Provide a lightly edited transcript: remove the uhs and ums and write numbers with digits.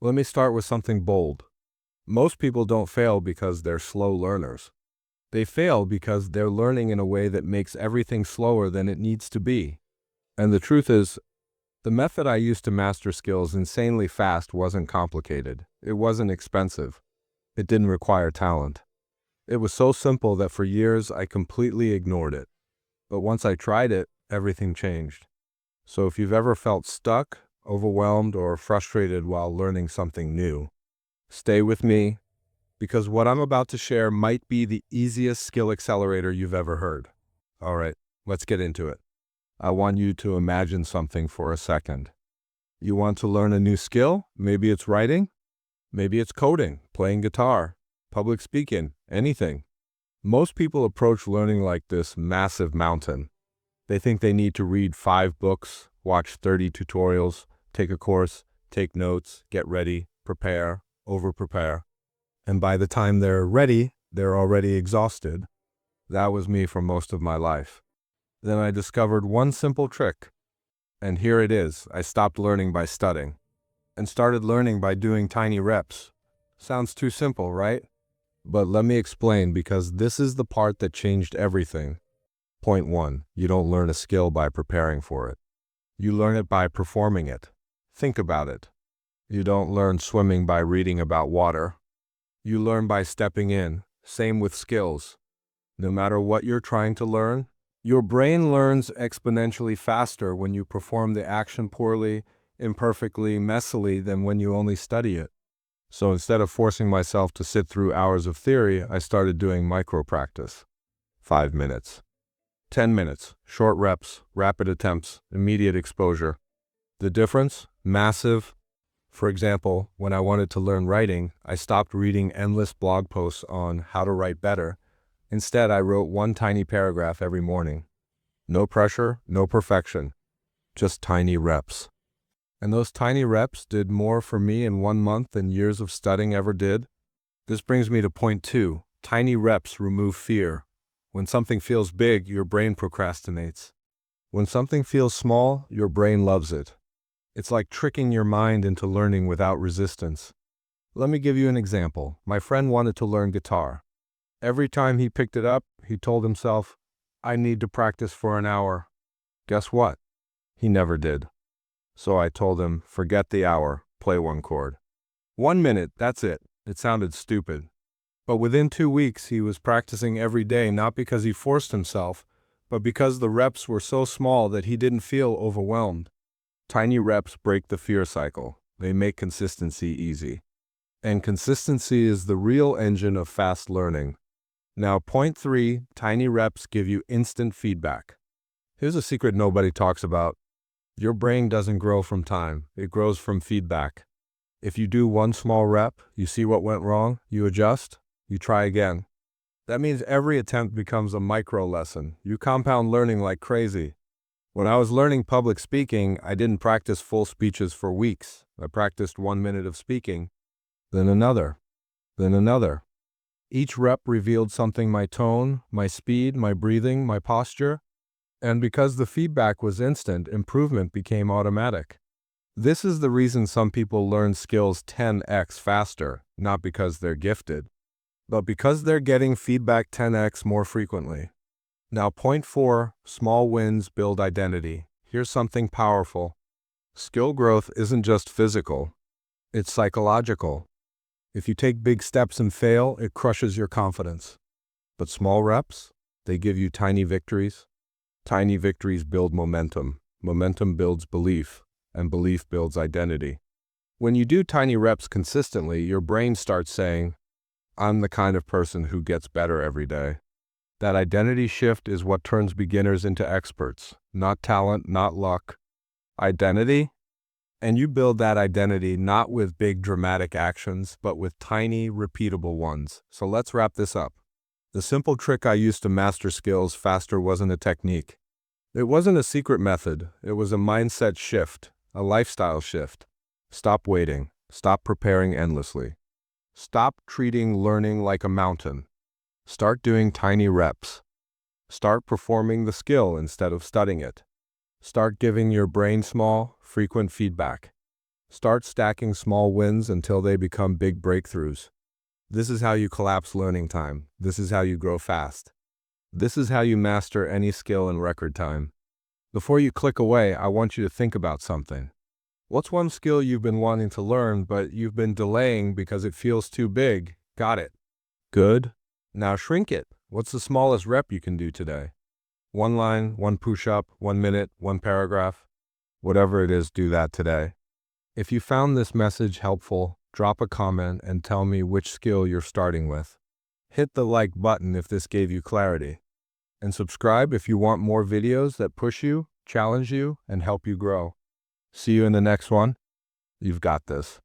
Let me start with something bold. Most people don't fail because they're slow learners. They fail because they're learning in a way that makes everything slower than it needs to be. And the truth is, the method I used to master skills insanely fast wasn't complicated. It wasn't expensive. It didn't require talent. It was so simple that for years I completely ignored it. But once I tried it, everything changed. So if you've ever felt stuck, overwhelmed, or frustrated while learning something new, stay with me, because what I'm about to share might be the easiest skill accelerator you've ever heard. All right, let's get into it. I want you to imagine something for a second. You want to learn a new skill? Maybe it's writing, maybe it's coding, playing guitar, public speaking, anything. Most people approach learning like this massive mountain. They think they need to read 5 books, watch 30 tutorials, take a course, take notes, get ready, prepare, over-prepare. And by the time they're ready, they're already exhausted. That was me for most of my life. Then I discovered one simple trick. And here it is. I stopped learning by studying and started learning by doing tiny reps. Sounds too simple, right? But let me explain, because this is the part that changed everything. Point 1. You don't learn a skill by preparing for it. You learn it by performing it. Think about it. You don't learn swimming by reading about water. You learn by stepping in. Same with skills. No matter what you're trying to learn, your brain learns exponentially faster when you perform the action poorly, imperfectly, messily than when you only study it. So instead of forcing myself to sit through hours of theory, I started doing micro practice. 5 minutes. 10 minutes, short reps, rapid attempts, immediate exposure. The difference? Massive. For example, when I wanted to learn writing, I stopped reading endless blog posts on how to write better. Instead, I wrote one tiny paragraph every morning. No pressure, no perfection, just tiny reps. And those tiny reps did more for me in 1 month than years of studying ever did. This brings me to point 2. Tiny reps remove fear. When something feels big, your brain procrastinates. When something feels small, your brain loves it. It's like tricking your mind into learning without resistance. Let me give you an example. My friend wanted to learn guitar. Every time he picked it up, he told himself, I need to practice for an hour. Guess what? He never did. So I told him, forget the hour, play one chord. 1 minute, that's it. It sounded stupid. But within 2 weeks, he was practicing every day, not because he forced himself, but because the reps were so small that he didn't feel overwhelmed. Tiny reps break the fear cycle. They make consistency easy. And consistency is the real engine of fast learning. Now, point 3, tiny reps give you instant feedback. Here's a secret nobody talks about. Your brain doesn't grow from time. It grows from feedback. If you do one small rep, you see what went wrong, you adjust, you try again. That means every attempt becomes a micro lesson. You compound learning like crazy. When I was learning public speaking, I didn't practice full speeches for weeks. I practiced 1 minute of speaking, then another, then another. Each rep revealed something: my tone, my speed, my breathing, my posture. And because the feedback was instant, improvement became automatic. This is the reason some people learn skills 10x faster, not because they're gifted, but because they're getting feedback 10x more frequently. Now, point 4, small wins build identity. Here's something powerful. Skill growth isn't just physical, it's psychological. If you take big steps and fail, it crushes your confidence. But small reps, they give you tiny victories. Tiny victories build momentum. Momentum builds belief, and belief builds identity. When you do tiny reps consistently, your brain starts saying, I'm the kind of person who gets better every day. That identity shift is what turns beginners into experts. Not talent, not luck. Identity. And you build that identity not with big dramatic actions, but with tiny, repeatable ones. So let's wrap this up. The simple trick I used to master skills faster wasn't a technique. It wasn't a secret method. It was a mindset shift, a lifestyle shift. Stop waiting. Stop preparing endlessly. Stop treating learning like a mountain. Start doing tiny reps. Start performing the skill instead of studying it. Start giving your brain small, frequent feedback. Start stacking small wins until they become big breakthroughs. This is how you collapse learning time. This is how you grow fast. This is how you master any skill in record time. Before you click away, I want you to think about something. What's one skill you've been wanting to learn, but you've been delaying because it feels too big? Got it. Good. Now shrink it. What's the smallest rep you can do today? One line, one push-up, 1 minute, one paragraph. Whatever it is, do that today. If you found this message helpful, drop a comment and tell me which skill you're starting with. Hit the like button if this gave you clarity. And subscribe if you want more videos that push you, challenge you, and help you grow. See you in the next one. You've got this.